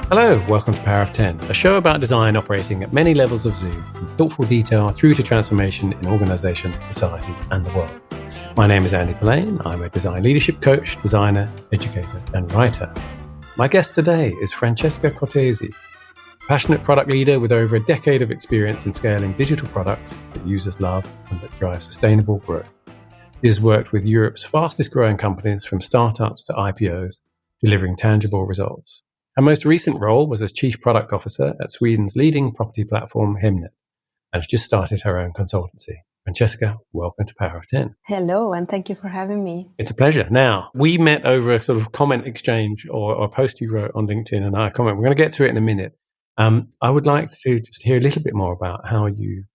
Hello, welcome to Power of 10, a show about design operating at many levels of Zoom, from thoughtful detail through to transformation in organizations, society, and the world. My name is Polaine. I'm a design leadership coach, designer, educator, and writer. My guest today is Francesca Cortesi, passionate product leader with over a decade of experience in scaling digital products that users love and that drive sustainable growth. She has worked with Europe's fastest growing companies, from startups to IPOs, delivering tangible results. Her most recent role was as Chief Product Officer at Sweden's leading property platform, Hemnet, and has just started her own consultancy. Francesca, welcome to Power of 10. Hello, and thank you for having me. It's a pleasure. Now, we met over a sort of comment exchange or a post you wrote on LinkedIn and our comment. We're going to get to it in a minute. I would like to just hear a little bit more about how you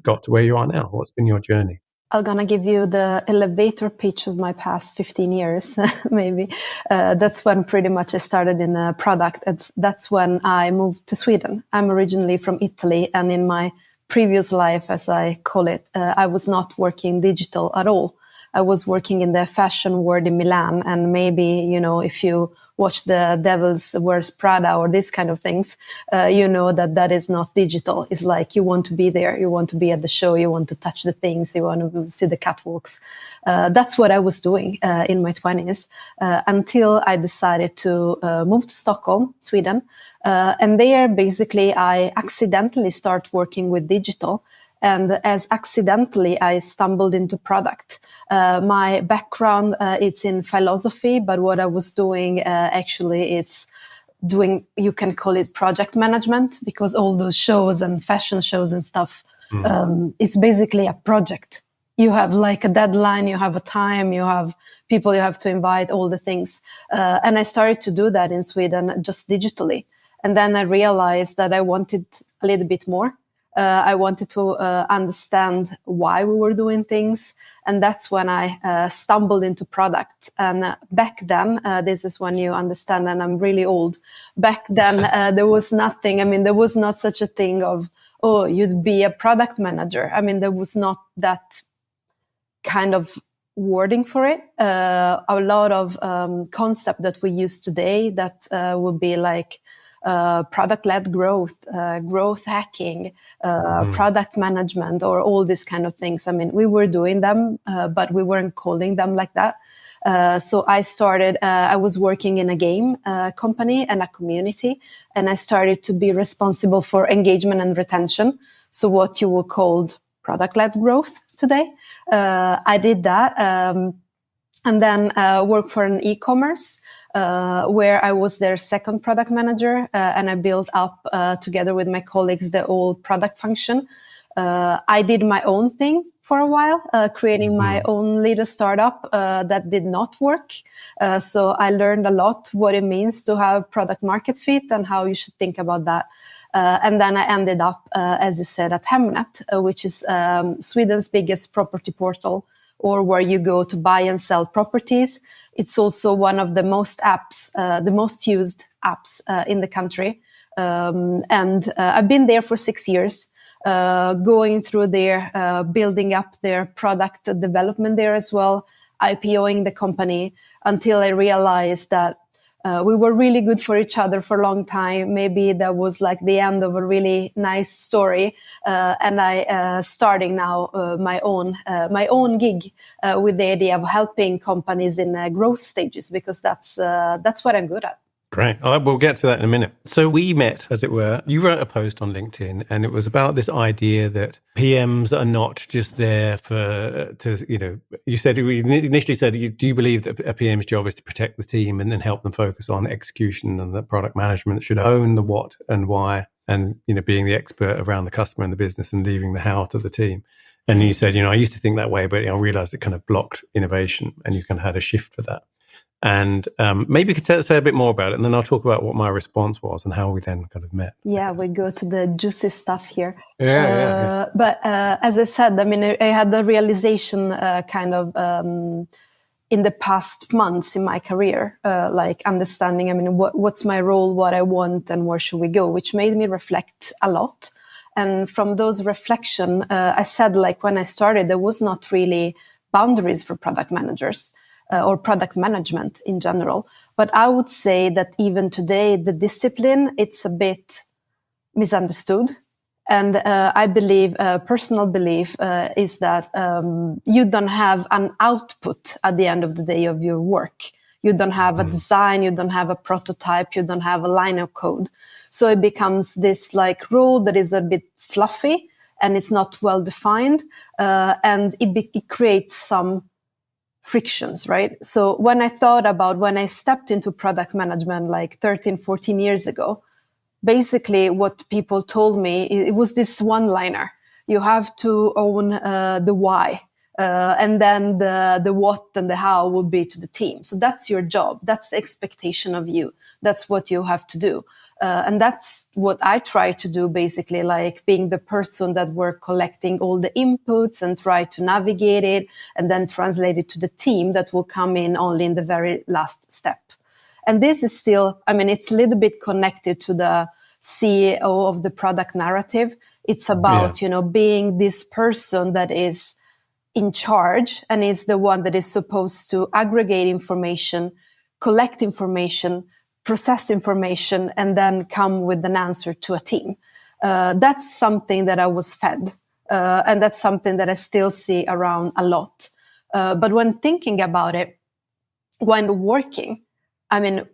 got to where you are now. What's been your journey? I'm going to give you the elevator pitch of my past 15 years, maybe. That's when pretty much I started in a product. That's when I moved to Sweden. I'm originally from Italy, and in my previous life, as I call it, I was not working digital at all. I was working in the fashion world in Milan, and maybe, if you watch The Devil's Wears Prada or these kind of things, that is not digital. It's like you want to be there, you want to be at the show, you want to touch the things, you want to see the catwalks. That's what I was doing in my 20s until I decided to move to Stockholm, Sweden. And there, basically, I accidentally started working with digital. And as accidentally, I stumbled into product. My background, it's in philosophy, but what I was doing actually is doing, you can call it project management, because all those shows and fashion shows and stuff, is basically a project. You have like a deadline, you have a time, you have people you have to invite, all the things. And I started to do that in Sweden just digitally. And then I realized that I wanted a little bit more. I wanted to understand why we were doing things. And that's when I stumbled into product. And back then, this is when you understand, and I'm really old. Back then, there was nothing. I mean, there was not such a thing of, oh, you'd be a product manager. I mean, there was not that kind of wording for it. A lot of concept that we use today that would be like, product-led growth, growth hacking, product management, or all these kind of things. I mean, we were doing them, but we weren't calling them like that. So I started, I was working in a game company and a community, and I started to be responsible for engagement and retention. So what you would call product-led growth today. I did that, and then worked for an e-commerce, where I was their second product manager, and I built up together with my colleagues the whole product function. I did my own thing for a while, creating my own little startup that did not work. So I learned a lot what it means to have product market fit and how you should think about that. And then I ended up, as you said, at Hemnet, which is Sweden's biggest property portal, or where you go to buy and sell properties. It's also one of the most used apps in the country. And I've been there for 6 years, going through their, building up their product development there as well, IPOing the company, until I realized that we were really good for each other for a long time. Maybe that was like the end of a really nice story. And I starting now my own gig with the idea of helping companies in growth stages, because that's what I'm good at. Great. We'll get to that in a minute. So we met, as it were. You wrote a post on LinkedIn, and it was about this idea that PMs are not just there you said, we initially said, do you believe that a PM's job is to protect the team and then help them focus on execution, and that product management should own the what and why, and, being the expert around the customer and the business and leaving the how to the team. And you said, I used to think that way, but I realized it kind of blocked innovation, and you kind of had a shift for that. And maybe you could say a bit more about it, and then I'll talk about what my response was and how we then kind of met. Yeah, we go to the juicy stuff here. Yeah. But as I said, I mean, I had the realization in the past months in my career, like understanding, I mean, what's my role, what I want, and where should we go, which made me reflect a lot. And from those reflection, I said, like, when I started, there was not really boundaries for product managers or product management in general. But I would say that even today, the discipline, it's a bit misunderstood. And I believe, personal belief is that you don't have an output at the end of the day of your work. You don't have a design, you don't have a prototype, you don't have a line of code. So it becomes this like role that is a bit fluffy and it's not well defined, and it creates some frictions, right? So when I stepped into product management like 13, 14 years ago, basically what people told me, it was this one-liner. You have to own the why, and then the what and the how will be to the team. So that's your job. That's the expectation of you. That's what you have to do. And that's what I try to do, basically, like being the person that we're collecting all the inputs and try to navigate it and then translate it to the team that will come in only in the very last step. And this is still, I mean, it's a little bit connected to the CEO of the product narrative. It's about, being this person that is in charge and is the one that is supposed to aggregate information, collect information, process information, and then come with an answer to a team. That's something that I was fed. And that's something that I still see around a lot. But when thinking about it, when working, I mean,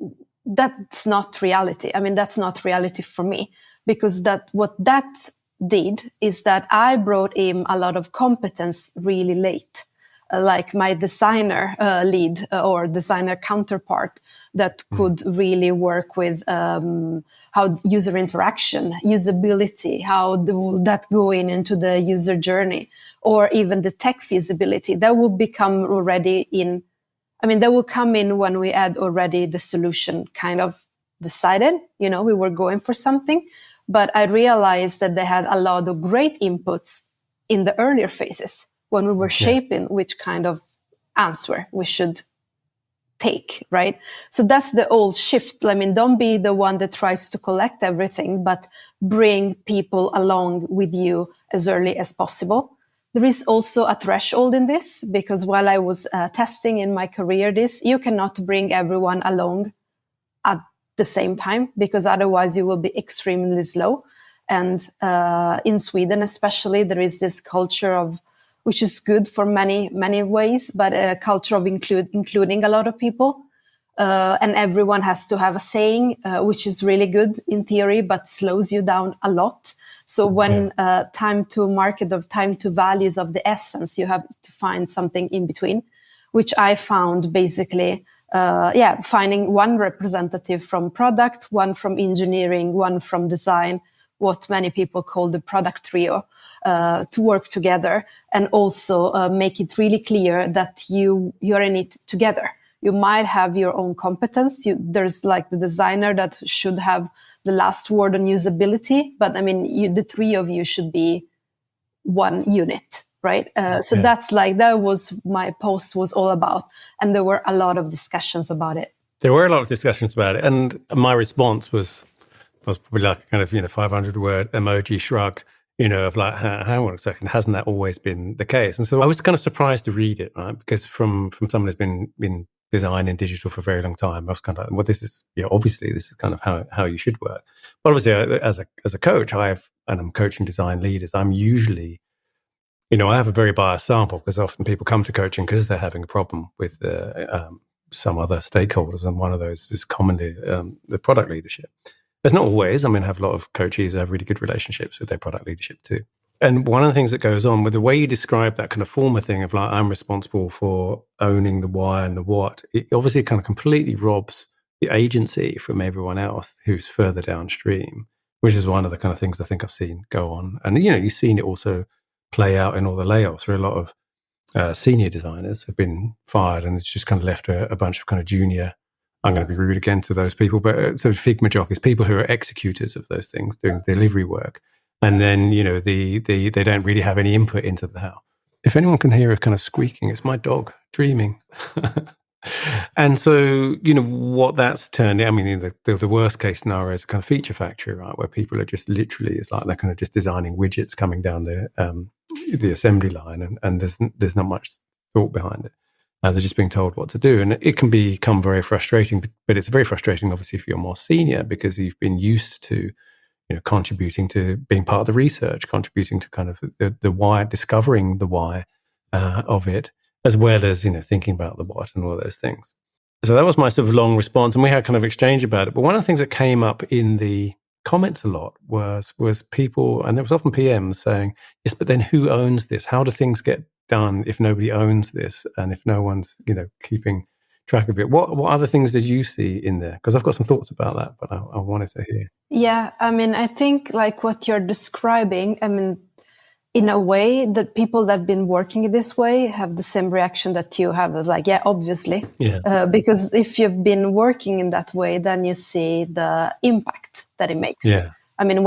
that's not reality. I mean, that's not reality for me, because what that did is that I brought in a lot of competence really late, like my designer lead or designer counterpart that could really work with how user interaction, usability, how that going into the user journey, or even the tech feasibility. That will become already in. I mean, that will come in when we had already the solution kind of decided, we were going for something. But I realized that they had a lot of great inputs in the earlier phases when we were shaping which kind of answer we should take, right? So that's the old shift. I mean, don't be the one that tries to collect everything, but bring people along with you as early as possible. There is also a threshold in this, because while I was testing in my career you cannot bring everyone along at the same time, because otherwise you will be extremely slow. And in Sweden especially, there is this culture of, which is good for many, many ways, but a culture of including a lot of people. And everyone has to have a saying, which is really good in theory, but slows you down a lot. So when time to market or time to values of the essence, you have to find something in between, which I found basically, finding one representative from product, one from engineering, one from design, what many people call the product trio, to work together and also make it really clear that you're in it together. You might have your own competence. There's like the designer that should have the last word on usability, but I mean, the three of you should be one unit, right? So that's like, that was my post was all about. And there were a lot of discussions about it. There were a lot of discussions about it. And my response was probably like a kind of, 500-word emoji shrug, of like, hang on a second, hasn't that always been the case? And so I was kind of surprised to read it, right? Because from someone who's been designing digital for a very long time, I was kind of like, well, this is, obviously this is kind of how you should work. But obviously as a coach, and I'm coaching design leaders, I'm usually, I have a very biased sample, because often people come to coaching because they're having a problem with some other stakeholders. And one of those is commonly the product leadership. There's not always. I have a lot of coaches who have really good relationships with their product leadership too. And one of the things that goes on with the way you describe that kind of former thing of like, I'm responsible for owning the why and the what, it obviously kind of completely robs the agency from everyone else who's further downstream, which is one of the kind of things I think I've seen go on. And, you've seen it also play out in all the layoffs where a lot of senior designers have been fired, and it's just kind of left a bunch of kind of junior, I'm going to be rude again to those people, but sort of Figma jockeys, people who are executors of those things, doing delivery work. And then, they don't really have any input into the how. If anyone can hear a kind of squeaking, it's my dog dreaming. And so, what that's turned, I mean, the worst case scenario is a kind of feature factory, right? Where people are just literally, it's like they're kind of just designing widgets coming down the assembly line, and there's not much thought behind it. They're just being told what to do. And it can become very frustrating, but it's very frustrating, obviously, if you're more senior, because you've been used to, contributing to being part of the research, contributing to kind of the why, discovering the why of it, as well as, thinking about the what and all those things. So that was my sort of long response, and we had kind of exchange about it. But one of the things that came up in the comments a lot was people, and there was often PMs saying, yes, but then who owns this? How do things get done if nobody owns this and if no one's, keeping track of it? What other things did you see in there? Because I've got some thoughts about that, but I wanted to hear. Yeah, I mean, I think like what you're describing, I mean, in a way, that people that have been working this way have the same reaction that you have. Like, yeah, obviously. Yeah. Because if you've been working in that way, then you see the impact that it makes. Yeah. I mean,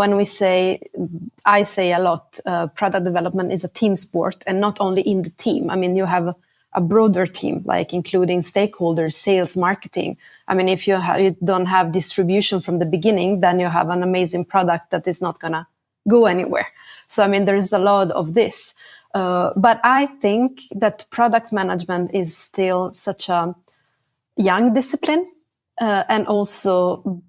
I say a lot, product development is a team sport, and not only in the team. I mean, you have a broader team, like including stakeholders, sales, marketing. I mean, if you don't have distribution from the beginning, then you have an amazing product that is not going to go anywhere. So, I mean, there is a lot of this. But I think that product management is still such a young discipline. And also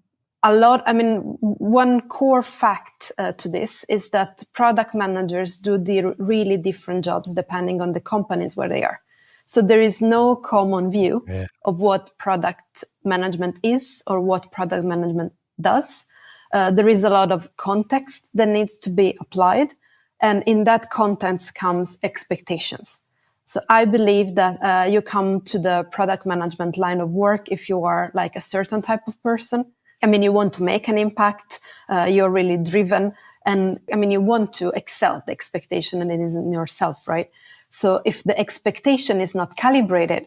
one core fact to this is that product managers do the really different jobs depending on the companies where they are. So there is no common view of what product management is or what product management does. There is a lot of context that needs to be applied. And in that context comes expectations. So I believe that you come to the product management line of work if you are like a certain type of person. I mean, you want to make an impact, you're really driven, and I mean, you want to excel. The expectation, and it is in yourself, right? So if the expectation is not calibrated,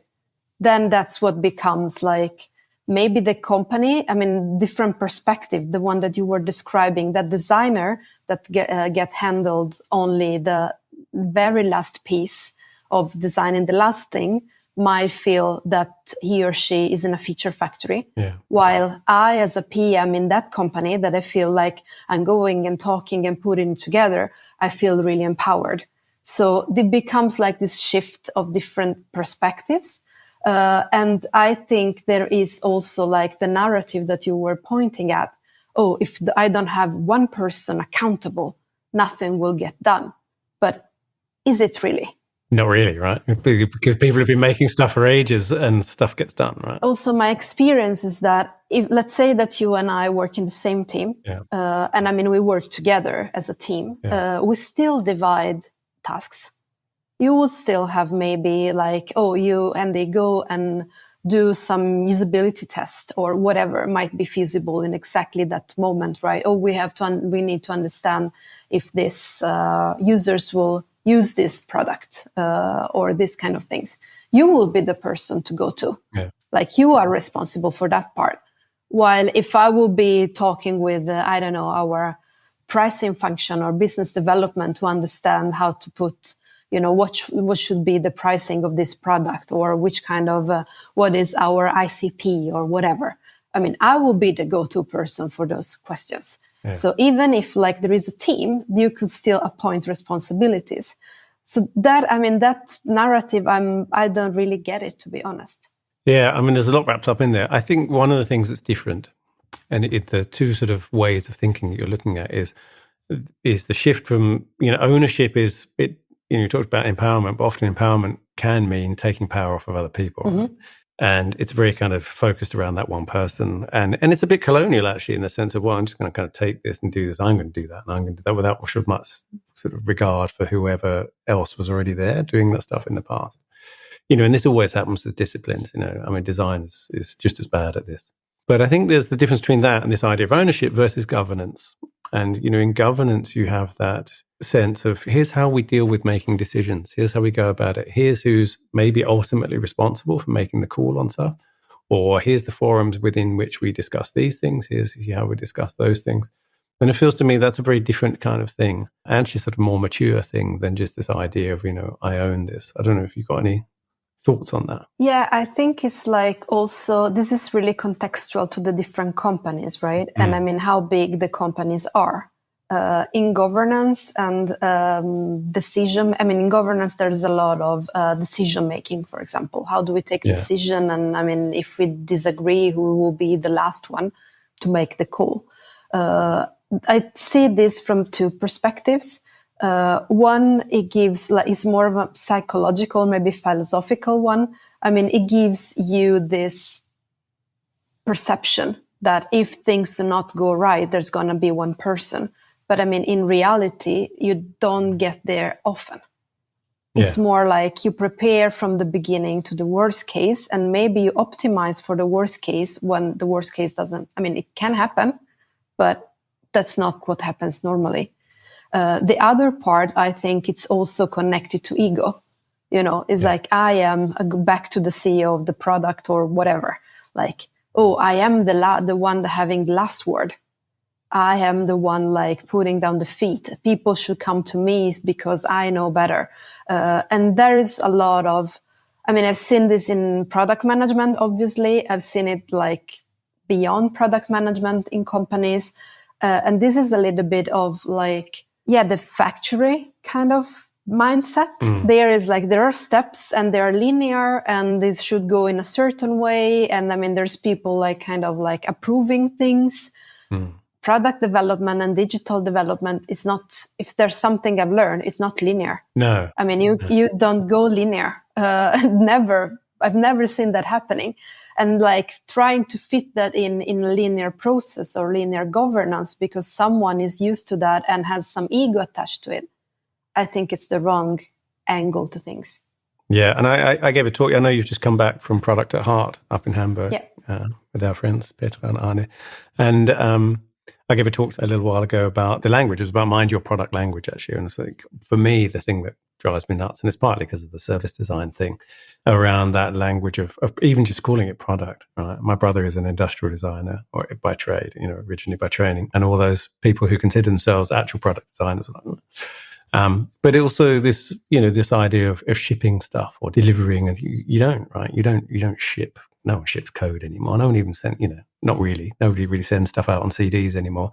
then that's what becomes like maybe the company, I mean, different perspective, the one that you were describing, that designer that get handled only the very last piece of designing the last thing might feel that he or she is in a feature factory. Yeah. While I, as a PM in that company, that I feel like I'm going and talking and putting it together, I feel really empowered. So it becomes like this shift of different perspectives. And I think there is also like the narrative that you were pointing at. Oh, if I don't have one person accountable, nothing will get done. But is it really? Not really, right? Because people have been making stuff for ages and stuff gets done, right? Also, my experience is that if, let's say that you and I work in the same team, and I mean, we work together as a team, we still divide tasks. You will still have maybe like, you and they go and do some usability test or whatever might be feasible in exactly that moment, right? We need to understand if this users will use this product or this kind of things. You will be the person to go to. Yeah. Like you are responsible for that part. While if I will be talking with, our pricing function or business development to understand how to put, what should be the pricing of this product or which kind of, what is our ICP or whatever. I mean, I will be the go-to person for those questions. Yeah. So even if like there is a team, you could still appoint responsibilities. So that narrative, I don't really get it, to be honest. Yeah, I mean, there's a lot wrapped up in there. I think one of the things that's different, and the two sort of ways of thinking that you're looking at is the shift from, ownership is it. You talked about empowerment, but often empowerment can mean taking power off of other people. Mm-hmm. Right? And it's very kind of focused around that one person. And it's a bit colonial, actually, in the sense of, well, I'm just going to kind of take this and do this. I'm going to do that. And I'm going to do that without much sort of regard for whoever else was already there doing that stuff in the past. And this always happens with disciplines. I mean, design is just as bad at this. But I think there's the difference between that and this idea of ownership versus governance. And, in governance, you have that sense of here's how we deal with making decisions. Here's how we go about it. Here's who's maybe ultimately responsible for making the call on stuff. Or here's the forums within which we discuss these things. Here's how we discuss those things. And it feels to me that's a very different kind of thing. Actually, sort of more mature thing than just this idea of, I own this. I don't know if you've got any thoughts on that? Yeah, I think it's like also, this is really contextual to the different companies, right? And I mean, how big the companies are. In governance and decision, I mean, in governance, there's a lot of decision making, for example. How do we take a decision? And I mean, if we disagree, who will be the last one to make the call? I see this from two perspectives. One, it gives, like, it's more of a psychological, maybe philosophical one. I mean, it gives you this perception that if things do not go right, there's going to be one person. But I mean, in reality, you don't get there often. It's more like you prepare from the beginning to the worst case, and maybe you optimize for the worst case when the worst case doesn't. I mean, it can happen, but that's not what happens normally. The other part, I think it's also connected to ego. You know, it's like, I am back to the CEO of the product or whatever. Like, oh, I am the one having the last word. I am the one like putting down the feet. People should come to me because I know better. And there is a lot of, I mean, I've seen this in product management, obviously. I've seen it like beyond product management in companies. And this is a little bit of like, the factory kind of mindset. There is like, there are steps and they are linear and this should go in a certain way. And I mean, there's people like kind of like approving things. Product development and digital development is not, if there's something I've learned, it's not linear. No. I mean, you don't go linear. Never. I've never seen that happening. And like trying to fit that in a linear process or linear governance because someone is used to that and has some ego attached to it, I think it's the wrong angle to things. Yeah, and I gave a talk. I know you've just come back from Product at Heart up in Hamburg with our friends, Petra and Arne. And I gave a talk a little while ago about the language. It was about mind your product language, actually. And it's like, for me, the thing that drives me nuts, and it's partly because of the service design thing, around that language of even just calling it product, right? My brother is an industrial designer or by trade, you know, originally by training, and all those people who consider themselves actual product designers. But also this, you know, this idea of shipping stuff or delivering, and you don't, right? You don't ship. No one ships code anymore. No one even sent, you know, not really. Nobody really sends stuff out on CDs anymore,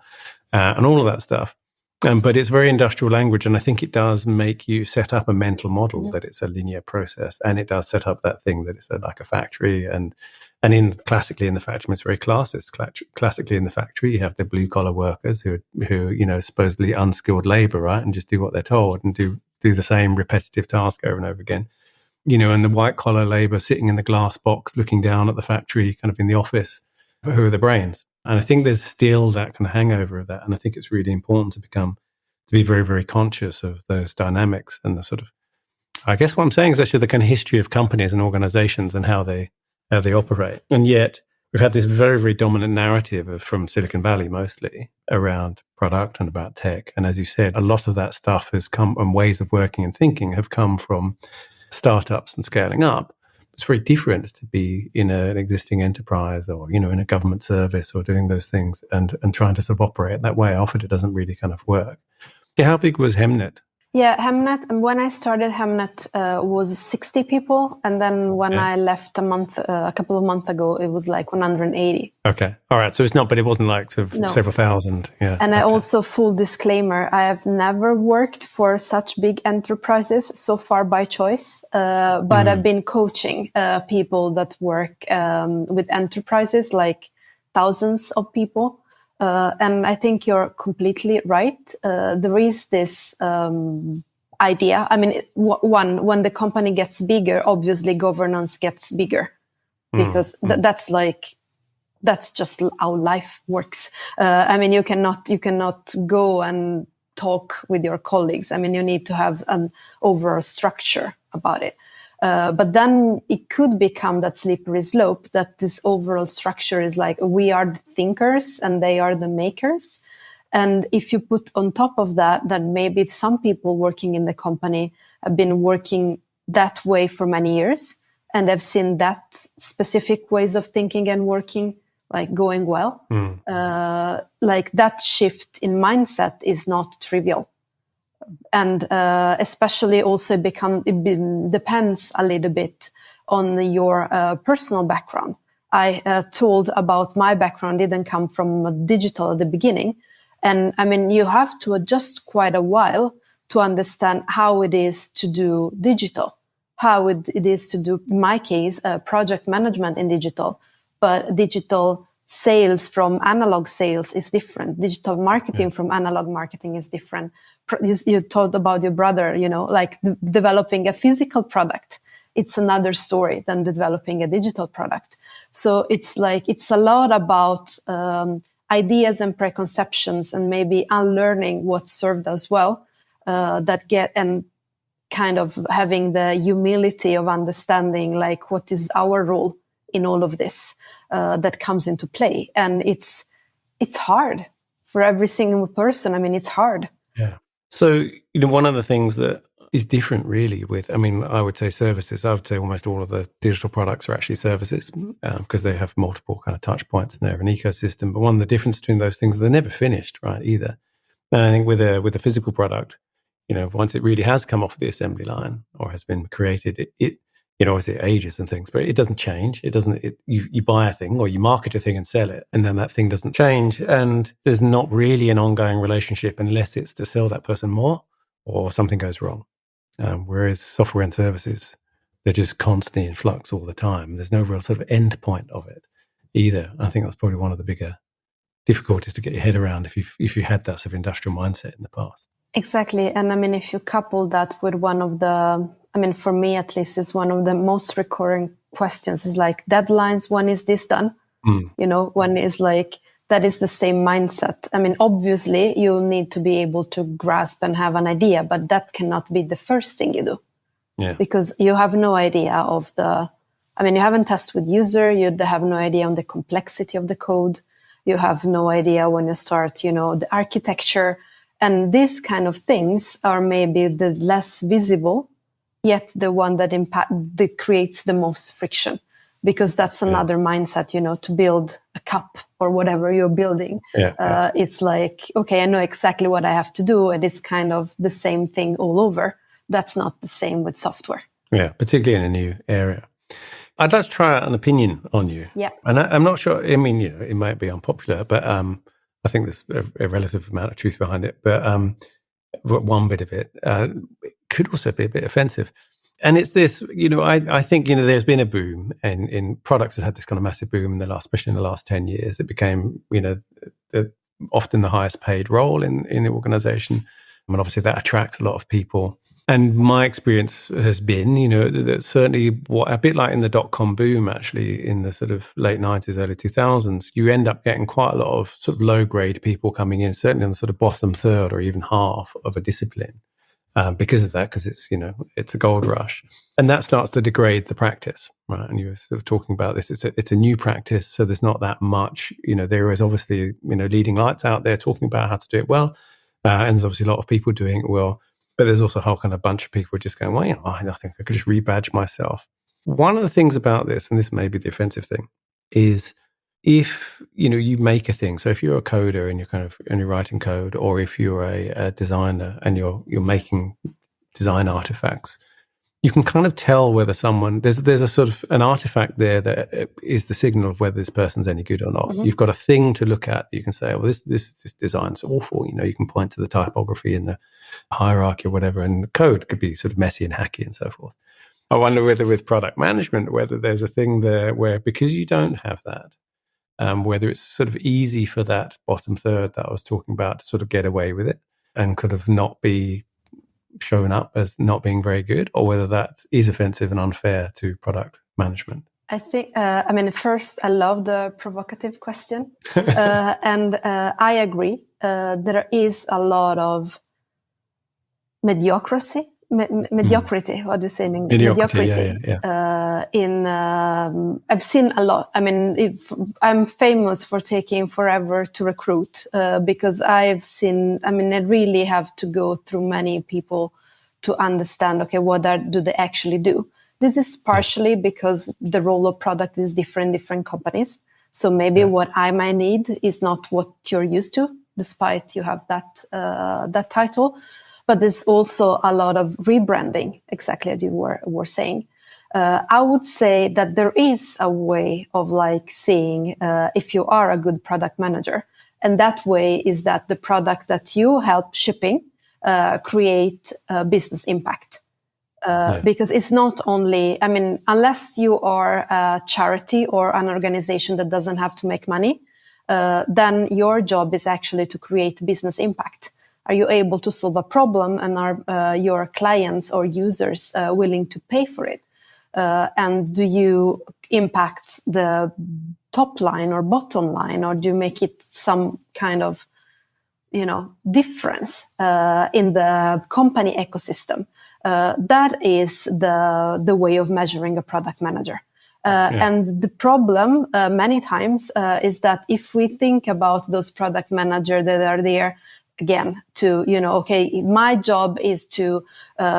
and all of that stuff. But it's very industrial language, and I think it does make you set up a mental model that it's a linear process, and it does set up that thing that it's like a factory, and classically in the factory, it's very classist. Classically in the factory, you have the blue collar workers who you know, supposedly unskilled labor, right, and just do what they're told and do the same repetitive task over and over again. You know, and the white collar labor sitting in the glass box, looking down at the factory, kind of in the office, who are the brains. And I think there's still that kind of hangover of that. And I think it's really important to be very, very conscious of those dynamics and the sort of, I guess what I'm saying is actually the kind of history of companies and organizations and how they operate. And yet we've had this very, very dominant narrative from Silicon Valley mostly around product and about tech. And as you said, a lot of that stuff has come, and ways of working and thinking have come from startups and scaling up. It's very different to be in an existing enterprise or, you know, in a government service or doing those things and trying to sort of operate that way. Often it doesn't really kind of work. Yeah, how big was Hemnet? Yeah, Hemnet. And when I started, Hemnet was 60 people, and then when I left a couple of months ago, it was like 180. Okay, all right. So it's not, but it wasn't like sort of several thousand. Yeah. And I also, full disclaimer, I have never worked for such big enterprises so far by choice, but I've been coaching people that work with enterprises, like thousands of people. And I think you're completely right. There is this idea. I mean, when the company gets bigger, obviously governance gets bigger because that's just how life works. I mean, you cannot go and talk with your colleagues. I mean, you need to have an overall structure about it. But then it could become that slippery slope that this overall structure is like, we are the thinkers and they are the makers. And if you put on top of that maybe some people working in the company have been working that way for many years and have seen that specific ways of thinking and working like going well, like that shift in mindset is not trivial. And especially also it depends a little bit on your personal background. I told about my background didn't come from digital at the beginning. And I mean, you have to adjust quite a while to understand how it is to do digital, how it is to do, in my case, project management in digital. But digital sales from analog sales is different. Digital marketing from analog marketing is different. You talked about your brother, like developing a physical product. It's another story than developing a digital product. So it's a lot about ideas and preconceptions and maybe unlearning what served us well, and kind of having the humility of understanding like what is our role in all of this that comes into play. And it's hard for every single person. I mean, it's hard. Yeah. So, one of the things that is different really I would say services. I would say almost all of the digital products are actually services because they have multiple kind of touch points and they have an ecosystem. But one of the difference between those things, they're never finished, right, either. And I think with a physical product, once it really has come off the assembly line or has been created, it obviously it ages and things, but it doesn't change. It doesn't, you buy a thing or you market a thing and sell it, and then that thing doesn't change. And there's not really an ongoing relationship unless it's to sell that person more or something goes wrong. Whereas software and services, they're just constantly in flux all the time. There's no real sort of end point of it either. I think that's probably one of the bigger difficulties to get your head around if you had that sort of industrial mindset in the past. Exactly. And I mean, if you couple that with for me at least, is one of the most recurring questions is like deadlines. When is this done? When is like, that is the same mindset. I mean, obviously you need to be able to grasp and have an idea, but that cannot be the first thing you do. Yeah. Because you have no idea you haven't tested with user, you have no idea on the complexity of the code. You have no idea when you start, the architecture. And these kind of things are maybe the less visible, yet the one that creates the most friction. Because that's another mindset, to build a cup or whatever you're building. It's like, okay, I know exactly what I have to do. And it's kind of the same thing all over. That's not the same with software. Yeah, particularly in a new area. I'd like to try out an opinion on you. Yeah. And I'm not sure, it might be unpopular, but I think there's a relative amount of truth behind it. But one bit of it could also be a bit offensive. And it's this, I think, there's been a boom in products has had this kind of massive boom especially in the last 10 years. It became, often the highest paid role in the organization. I mean, obviously that attracts a lot of people. And my experience has been, that certainly a bit like in the dot-com boom, actually, in the sort of late 90s, early 2000s, you end up getting quite a lot of sort of low-grade people coming in, certainly on the sort of bottom third or even half of a discipline. Because of that, because it's, it's a gold rush. And that starts to degrade the practice, right? And you were sort of talking about this. It's a new practice, so there's not that much, there is obviously, leading lights out there talking about how to do it well. And there's obviously a lot of people doing it well. But there's also a whole kind of bunch of people just going, well, I think I could just rebadge myself. One of the things about this, and this may be the offensive thing, is if, you make a thing. So if you're a coder and you're writing code, or if you're a designer and you're making design artifacts, you can kind of tell whether there's a sort of an artifact there that is the signal of whether this person's any good or not. Mm-hmm. You've got a thing to look at. You can say, well, this design's awful. You can point to the typography and the hierarchy or whatever, and the code could be sort of messy and hacky and so forth. I wonder whether with product management, whether there's a thing there where, because you don't have that, whether it's sort of easy for that bottom third that I was talking about to sort of get away with it and kind of not be shown up as not being very good, or whether that is offensive and unfair to product management. I think, first, I love the provocative question. And I agree. There is a lot of mediocrity. What do you say in English? Mediocrity. I've seen a lot. I mean, I'm famous for taking forever to recruit because I really have to go through many people to understand, okay, what do they actually do? This is partially because the role of product is different in different companies. So maybe what I might need is not what you're used to, despite you have that title. but there's also a lot of rebranding, exactly as you were saying. I would say that there is a way of like seeing if you are a good product manager. And that way is that the product that you help shipping create business impact. Because it's not only, I mean, unless you are a charity or an organization that doesn't have to make money, then your job is actually to create business impact. Are you able to solve a problem, and are your clients or users willing to pay for it? And do you impact the top line or bottom line, or do you make it some kind of, difference in the company ecosystem? That is the way of measuring a product manager. And the problem many times is that if we think about those product managers that are there, again, to, okay, my job is to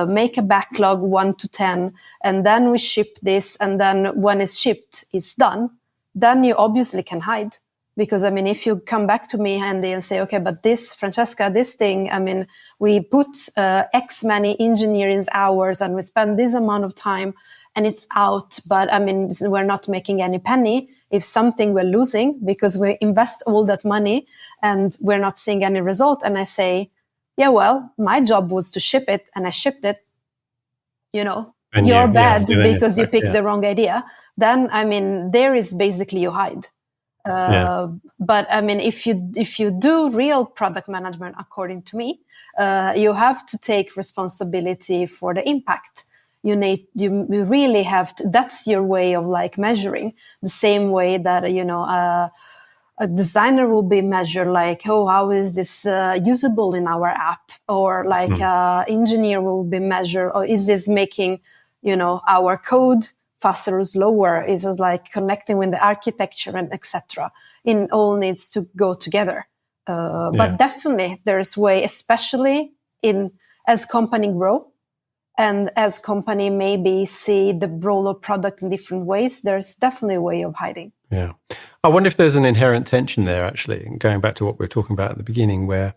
make a backlog 1 to 10, and then we ship this, and then when it's shipped, it's done, then you obviously can hide. Because, I mean, if you come back to me and say, okay, but this, Francesca, this thing, I mean, we put X many engineering hours and we spend this amount of time and it's out, but I mean, we're not making any penny. If something we're losing because we invest all that money and we're not seeing any result. And I say, yeah, well, my job was to ship it and I shipped it, and you're bad because you picked the wrong idea. Then, I mean, there is basically you hide. But I mean, if you do real product management, according to me, you have to take responsibility for the impact. You really have to. That's your way of like measuring. The same way that a designer will be measured like, oh, how is this usable in our app, or like engineer will be measured, or is this making our code faster or slower? Is it like connecting with the architecture and etc.? It all needs to go together. But definitely there's way, especially as company grow and as company maybe see the role of product in different ways, there's definitely a way of hiding. Yeah. I wonder if there's an inherent tension there, actually, going back to what we were talking about at the beginning, where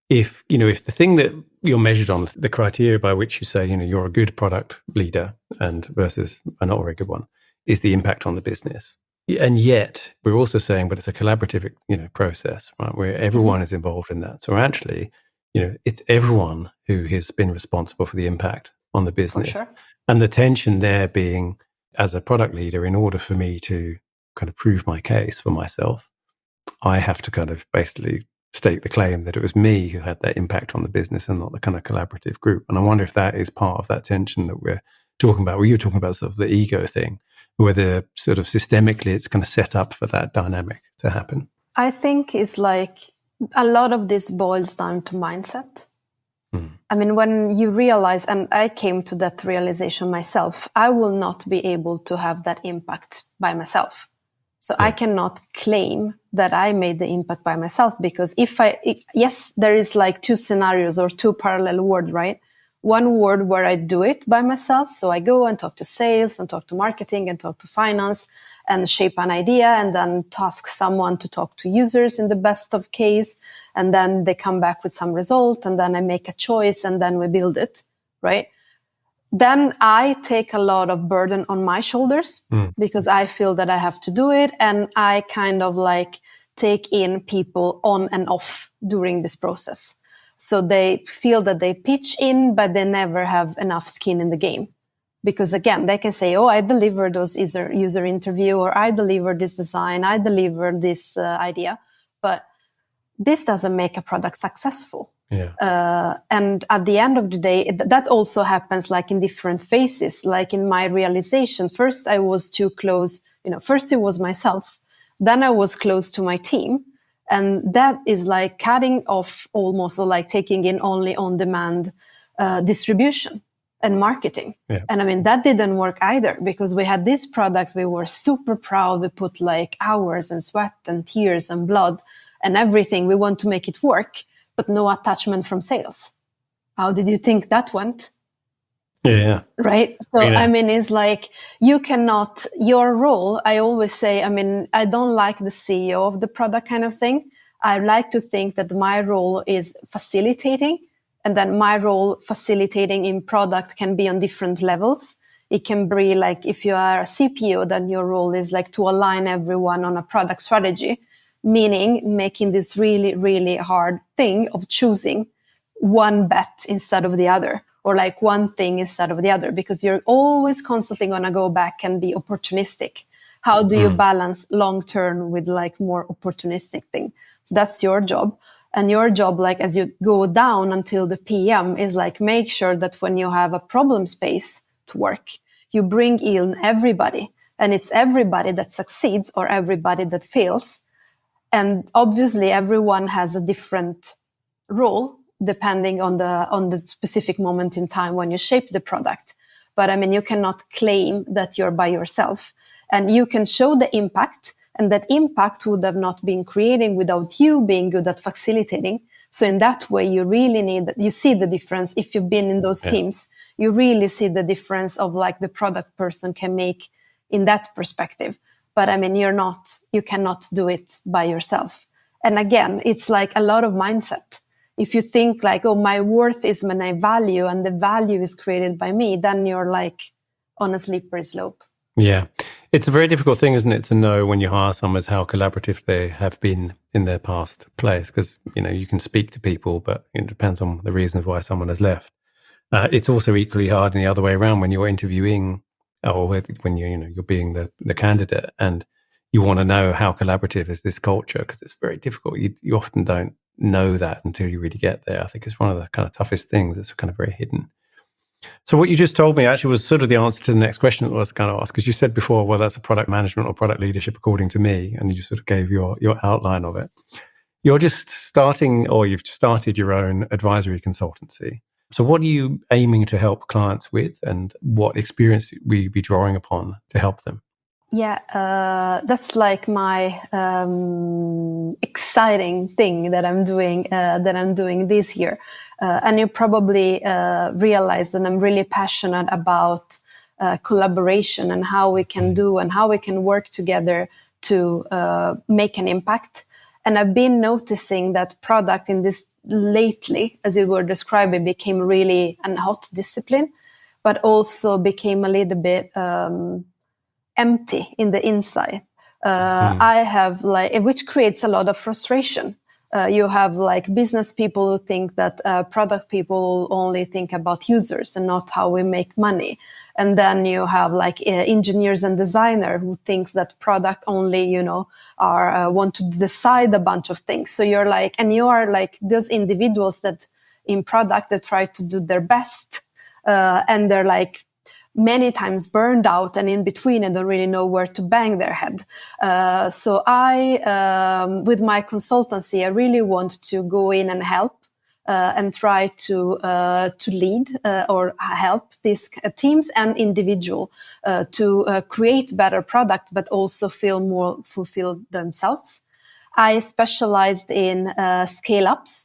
if the thing that you're measured on, the criteria by which you say, you're a good product leader and versus a not very good one, is the impact on the business. And yet we're also saying, but it's a collaborative, process, right? Where everyone is involved in that. So actually, it's everyone who has been responsible for the impact on the business. For sure. And the tension there being, as a product leader, in order for me to kind of prove my case for myself, I have to kind of basically state the claim that it was me who had that impact on the business and not the kind of collaborative group. And I wonder if that is part of that tension that we're talking about, where you're talking about sort of the ego thing, whether sort of systemically it's kind of set up for that dynamic to happen. I think it's like a lot of this boils down to mindset. I mean, when you realize, and I came to that realization myself, I will not be able to have that impact by myself. So I cannot claim that I made the impact by myself, because yes, there is like two scenarios or two parallel worlds, right? One world where I do it by myself. So I go and talk to sales and talk to marketing and talk to finance and shape an idea and then task someone to talk to users in the best of case. And then they come back with some result and then I make a choice and then we build it, right? Then I take a lot of burden on my shoulders because I feel that I have to do it. And I kind of like take in people on and off during this process. So they feel that they pitch in, but they never have enough skin in the game. Because again, they can say, oh, I delivered those user interview, or I delivered this design, I delivered this idea. But this doesn't make a product successful. And at the end of the day, that also happens like in different phases. Like in my realization, first I was too close. First it was myself. Then I was close to my team. And that is like cutting off almost, or like taking in only on demand distribution and marketing. And I mean, that didn't work either, because we had this product. We were super proud. We put like hours and sweat and tears and blood and everything. We want to make it work, but no attachment from sales. How did you think that went? Right. So, I mean, it's like your role, I always say, I mean, I don't like the CEO of the product kind of thing. I like to think that my role is facilitating And then my role facilitating in product can be on different levels. It can be like if you are a CPO, then your role is like to align everyone on a product strategy, meaning making this really, really hard thing of choosing one bet instead of the other, or like one thing instead of the other, because you're always constantly going to go back and be opportunistic. How do you balance long term with like more opportunistic thing? So that's your job. And your job, like as you go down until the PM, is like make sure that when you have a problem space to work, you bring in everybody, and it's everybody that succeeds or everybody that fails. And obviously everyone has a different role depending on the specific moment in time when you shape the product. But I mean, you cannot claim that you're by yourself, and you can show the impact, and that impact would have not been created without you being good at facilitating. So in that way, you really need that. You see the difference. If you've been in those teams, you really see the difference of like the product person can make in that perspective. But I mean, you cannot do it by yourself. And again, it's like a lot of mindset. If you think like, oh, my worth is my value and the value is created by me, then you're like on a slippery slope. Yeah. It's a very difficult thing, isn't it, to know when you hire someone how collaborative they have been in their past place, because, you know, you can speak to people, but it depends on the reasons why someone has left. It's also equally hard in the other way around when you're interviewing or when you're being the candidate and you want to know how collaborative is this culture, because it's very difficult. You often don't know that until you really get there. I think it's one of the kind of toughest things. It's kind of very hidden. So what you just told me actually was sort of the answer to the next question that I was going to ask, because you said before, well, that's a product management or product leadership according to me, and you sort of gave your outline of it. You've started your own advisory consultancy. So what are you aiming to help clients with, and what experience will you be drawing upon to help them? Yeah, that's like my exciting thing that I'm doing this year. And you probably realize that I'm really passionate about collaboration and how we can do and how we can work together to make an impact. And I've been noticing that product in this lately, as you were describing, became really a hot discipline, but also became a little bit empty in the inside. I have which creates a lot of frustration. You have like business people who think that product people only think about users and not how we make money. And then you have like engineers and designers who think that product only, want to decide a bunch of things. So you are like those individuals that in product that try to do their best. And they're like many times burned out and in between and don't really know where to bang their head. So I, with my consultancy, I really want to go in and help and try to lead or help these teams and individual to create better product, but also feel more fulfilled themselves. I specialized in scale-ups.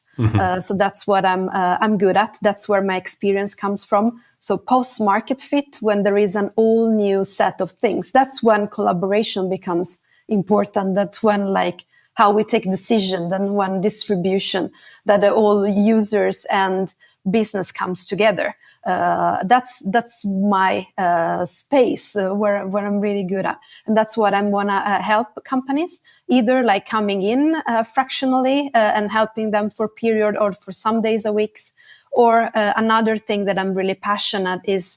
So that's what I'm good at. That's where my experience comes from. So post-market fit, when there is an all new set of things, that's when collaboration becomes important. That's when like how we take decisions, and when distribution, that all users and business comes together. That's my space where I'm really good at, and that's what I want to help companies, either like coming in fractionally and helping them for a period or for some days a week, or another thing that I'm really passionate is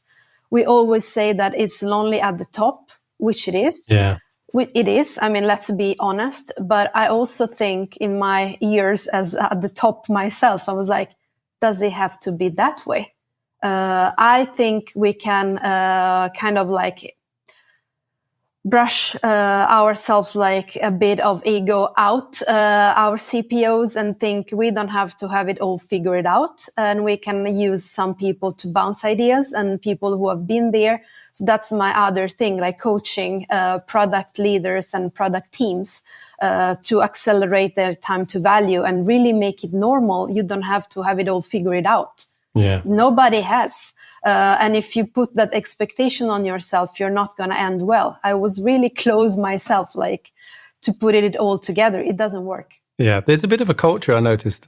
we always say that it's lonely at the top, which it is. Yeah. It is. I mean, let's be honest. But I also think in my years as at the top myself, I was like, does it have to be that way? I think we can kind of like brush ourselves like a bit of ego out, our CPOs, and think we don't have to have it all figured out. And we can use some people to bounce ideas and people who have been there. So that's my other thing, like coaching product leaders and product teams to accelerate their time to value and really make it normal. You don't have to have it all figured out. Yeah. Nobody has. And if you put that expectation on yourself, you're not going to end well. I was really close myself, like to put it all together. It doesn't work. Yeah. There's a bit of a culture I noticed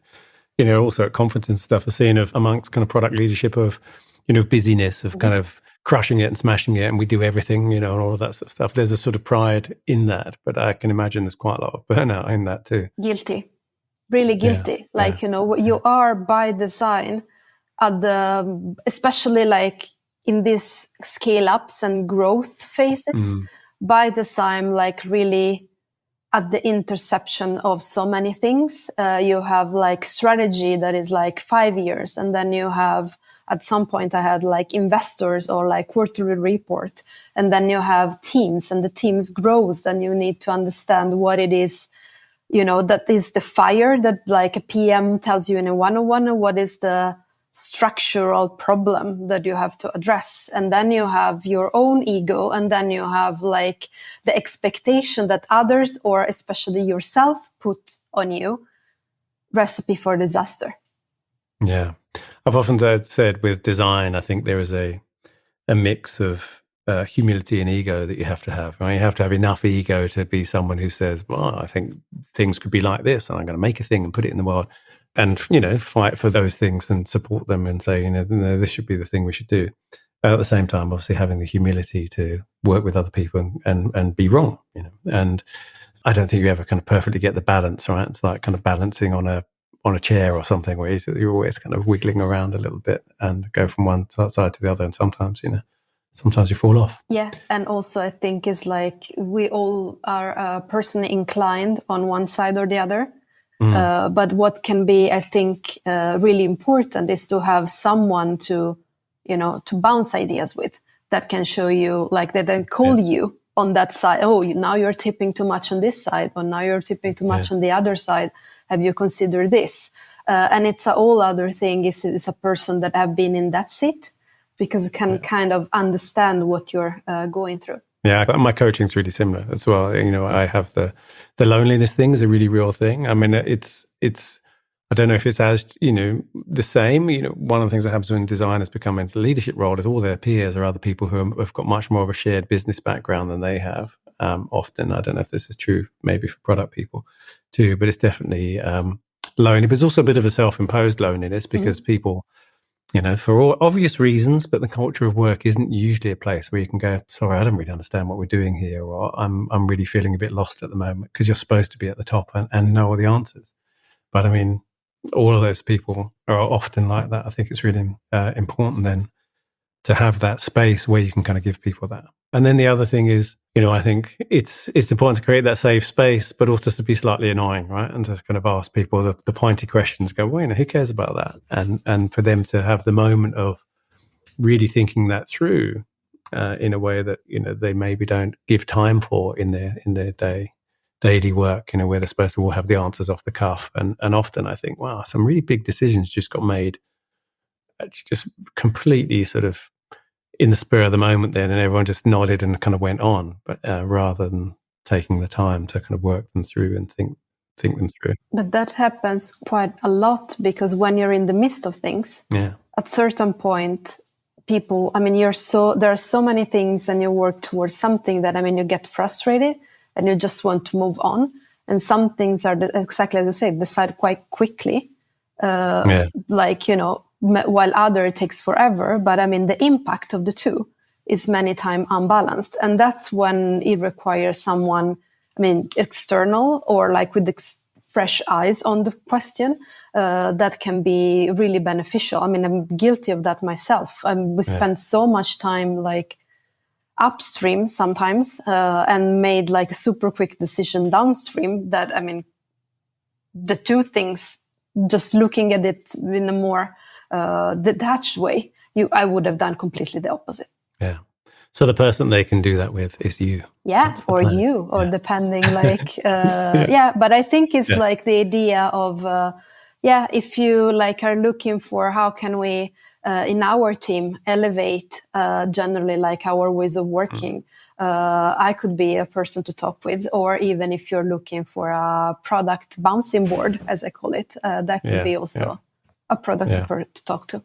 also at conferences and stuff, I've seen of amongst kind of product leadership of, busyness of kind of crushing it and smashing it, and we do everything, and all of that sort of stuff. There's a sort of pride in that, but I can imagine there's quite a lot of burnout in that too. Guilty, really guilty. You are by design especially like in these scale ups and growth phases, by design, like really at the intersection of so many things. You have like strategy that is like 5 years, and then you have, at some point I had like investors or like quarterly report, and then you have teams, and the teams grows. Then you need to understand what it is, that is the fire that like a PM tells you in a 101, or what is the structural problem that you have to address. And then you have your own ego, and then you have like the expectation that others, or especially yourself, put on you. Recipe for disaster. Yeah. I've often said with design, I think there is a mix of humility and ego that you have to have. Right? You have to have enough ego to be someone who says, well, I think things could be like this, and I'm going to make a thing and put it in the world. And, fight for those things and support them and say, no, this should be the thing we should do. At the same time, obviously having the humility to work with other people and be wrong, And I don't think you ever kind of perfectly get the balance, right? It's like kind of balancing on a chair or something where you're always kind of wiggling around a little bit and go from one side to the other. And sometimes, sometimes you fall off. Yeah. And also I think it's like we all are personally inclined on one side or the other. But what can be, I think, really important is to have someone to bounce ideas with, that can show you, like that then call you on that side. Oh, now you're tipping too much on this side, or now you're tipping too much on the other side. Have you considered this? And it's a whole other thing is a person that have been in that seat, because it can kind of understand what you're going through. Yeah, my coaching is really similar as well. I have the loneliness thing is a really real thing. I mean, it's I don't know if it's as, the same. One of the things that happens when designers become into the leadership role is all their peers are other people who have got much more of a shared business background than they have. Often, I don't know if this is true, maybe for product people too, but it's definitely lonely. But it's also a bit of a self-imposed loneliness because people, for all obvious reasons, but the culture of work isn't usually a place where you can go, sorry, I don't really understand what we're doing here, or I'm really feeling a bit lost at the moment, because you're supposed to be at the top and know all the answers. But I mean, all of those people are often like that. I think it's really important then to have that space where you can kind of give people that. And then the other thing is, I think it's important to create that safe space, but also to be slightly annoying, right? And to kind of ask people the pointy questions, go, well, who cares about that? And for them to have the moment of really thinking that through in a way that, they maybe don't give time for in their daily work, where they're supposed to all have the answers off the cuff. And often I think, wow, some really big decisions just got made. It's just completely sort of in the spur of the moment then, and everyone just nodded and kind of went on, but rather than taking the time to kind of work them through and think them through. But that happens quite a lot, because when you're in the midst of things, at certain point, people, there are so many things, and you work towards something that, you get frustrated and you just want to move on. And some things are exactly as you say, decide quite quickly, while other it takes forever. But the impact of the two is many times unbalanced. And that's when it requires someone, external, or like with fresh eyes on the question, that can be really beneficial. I'm guilty of that myself. We spend so much time like upstream sometimes, and made like a super quick decision downstream that, the two things, just looking at it in a more detached way, I would have done completely the opposite. Yeah. So the person they can do that with is you. Yeah, or you, or depending, like, but I think it's like the idea of, if you like are looking for how can we, in our team, elevate generally like our ways of working, I could be a person to talk with. Or even if you're looking for a product bouncing board, as I call it, that could be also a product to talk to.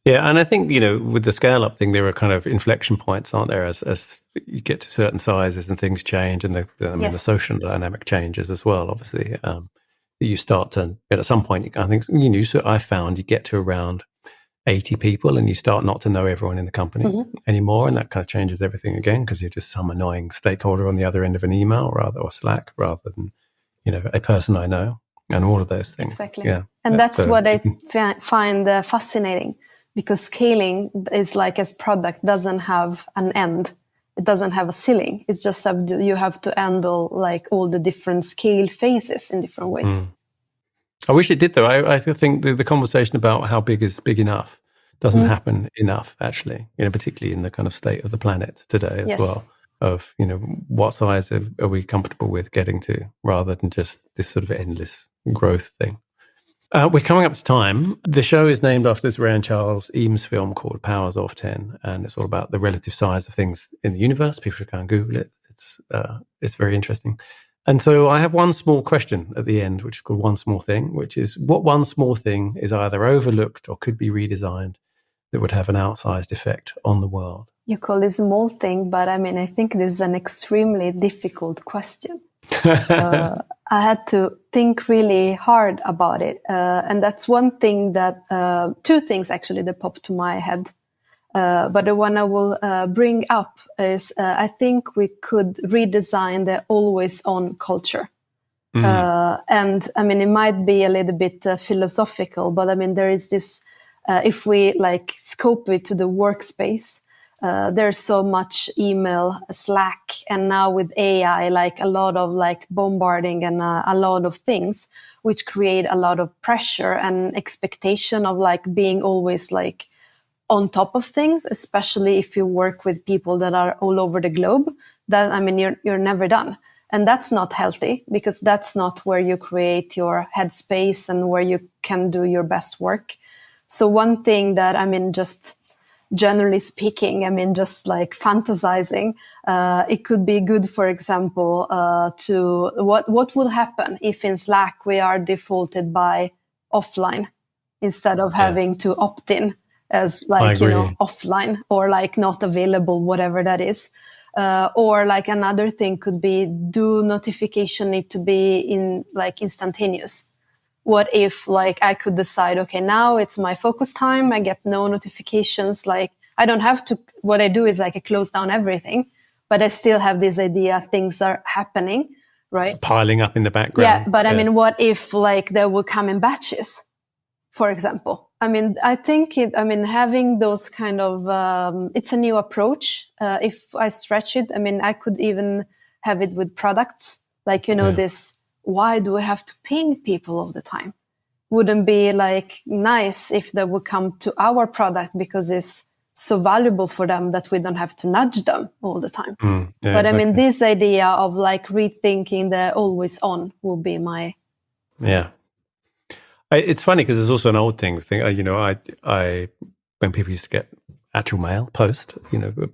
Yeah, and I think, with the scale-up thing, there are kind of inflection points, aren't there, as you get to certain sizes and things change, and the social dynamic changes as well, obviously. you start to, at some point, I think, so I found you get to around 80 people and you start not to know everyone in the company anymore. And that kind of changes everything again, because you're just some annoying stakeholder on the other end of an email or Slack rather than, a person I know, and all of those things. Exactly. Yeah. And that's what I find fascinating, because scaling is like, as product doesn't have an end. It doesn't have a ceiling. It's just you have to handle like all the different scale phases in different ways. I wish it did, though. I think the conversation about how big is big enough doesn't happen enough, actually, particularly in the kind of state of the planet today as well, of, what size are we comfortable with getting to, rather than just this sort of endless growth thing. We're coming up to time. The show is named after this Ray and Charles Eames film called Powers of 10, and it's all about the relative size of things in the universe. People should go and Google it. It's very interesting. And so I have one small question at the end, which is called One Small Thing, which is, what one small thing is either overlooked or could be redesigned that would have an outsized effect on the world? You call it a small thing, but I think this is an extremely difficult question. I had to think really hard about it. And that's one thing that, two things actually that popped to my head. But the one I will bring up is, I think we could redesign the always on culture. And it might be a little bit philosophical, but there is this, if we like scope it to the workspace, there's so much email, Slack, and now with AI, like a lot of like bombarding and a lot of things, which create a lot of pressure and expectation of like being always like on top of things, especially if you work with people that are all over the globe. That you're never done. And that's not healthy, because that's not where you create your headspace and where you can do your best work. So one thing that, just generally speaking, just like fantasizing, it could be good, for example, to what would happen if in Slack we are defaulted by offline instead of having to opt in as like, offline or like not available, whatever that is. Or like another thing could be, do notification need to be in like instantaneous? What if like I could decide, okay, now it's my focus time. I get no notifications. Like I don't have to, what I do is like I close down everything, but I still have this idea things are happening, right? It's piling up in the background. Yeah. But what if like they will come in batches, for example? I think having those kind of, it's a new approach. If I stretch it, I could even have it with products, like, this, why do we have to ping people all the time? Wouldn't be like nice if they would come to our product because it's so valuable for them that we don't have to nudge them all the time. But exactly. This idea of like rethinking the always on will be my... Yeah. It's funny because there's also an old thing. I when people used to get actual mail post,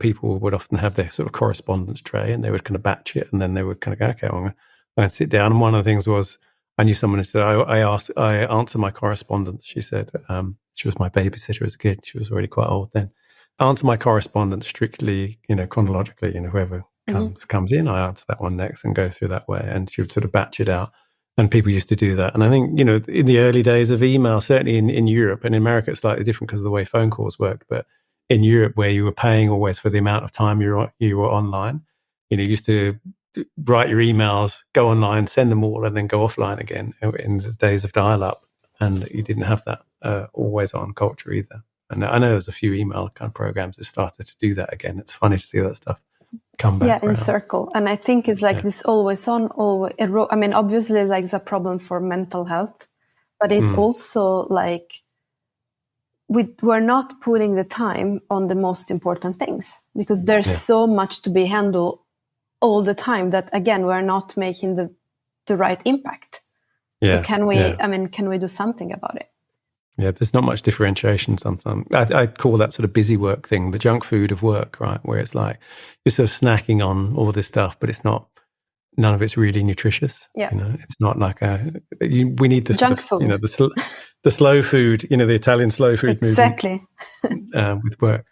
people would often have their sort of correspondence tray and they would kind of batch it, and then they would kind of go, okay, I'm going to sit down. And one of the things was, I knew someone who said, I answer my correspondence. She said, she was my babysitter as a kid. She was already quite old then. Answer my correspondence strictly, chronologically. Whoever comes in, I answer that one next and go through that way. And she would sort of batch it out. And people used to do that. And I think, in the early days of email, certainly in Europe, and in America, it's slightly different because of the way phone calls worked. But in Europe, where you were paying always for the amount of time you were online, you used to write your emails, go online, send them all, and then go offline again in the days of dial-up. And you didn't have that always on culture either. And I know there's a few email kind of programs that started to do that again. It's funny to see that stuff come back. Yeah, in circle. And I think it's like this always on, always. Obviously, like it's a problem for mental health, but it also like we're not putting the time on the most important things, because there's so much to be handled all the time that, again, we're not making the right impact. So can we do something about it? Yeah, there's not much differentiation sometimes. I call that sort of busy work thing, the junk food of work, right? Where it's like you're sort of snacking on all this stuff, but none of it's really nutritious. Yeah. It's not like we need the junk sort of, food. the slow food, the Italian slow food exactly. movement with work.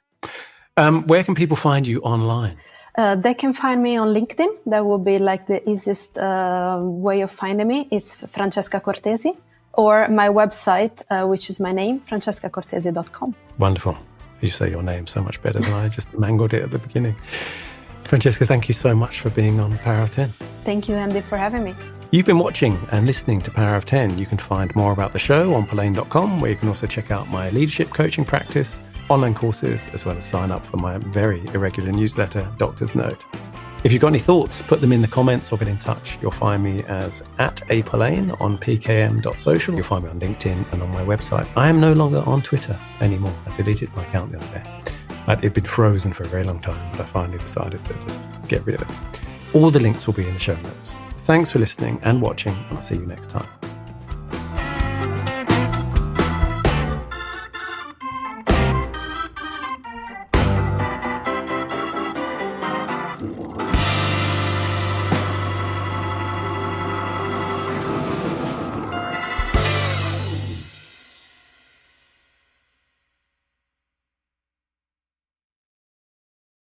Where can people find you online? They can find me on LinkedIn. That would be like the easiest way of finding me. It's Francesca Cortesi, or my website, which is my name, francescacortesi.com. Wonderful. You say your name so much better than I just mangled it at the beginning. Francesca, thank you so much for being on Power of 10. Thank you, Andy, for having me. You've been watching and listening to Power of 10. You can find more about the show on Polaine.com, where you can also check out my leadership coaching practice, online courses, as well as sign up for my very irregular newsletter, Doctor's Note. If you've got any thoughts, put them in the comments or get in touch. You'll find me as @apolaine on pkm.social. You'll find me on LinkedIn and on my website. I am no longer on Twitter anymore. I deleted my account the other day. It'd been frozen for a very long time, but I finally decided to just get rid of it. All the links will be in the show notes. Thanks for listening and watching, and I'll see you next time.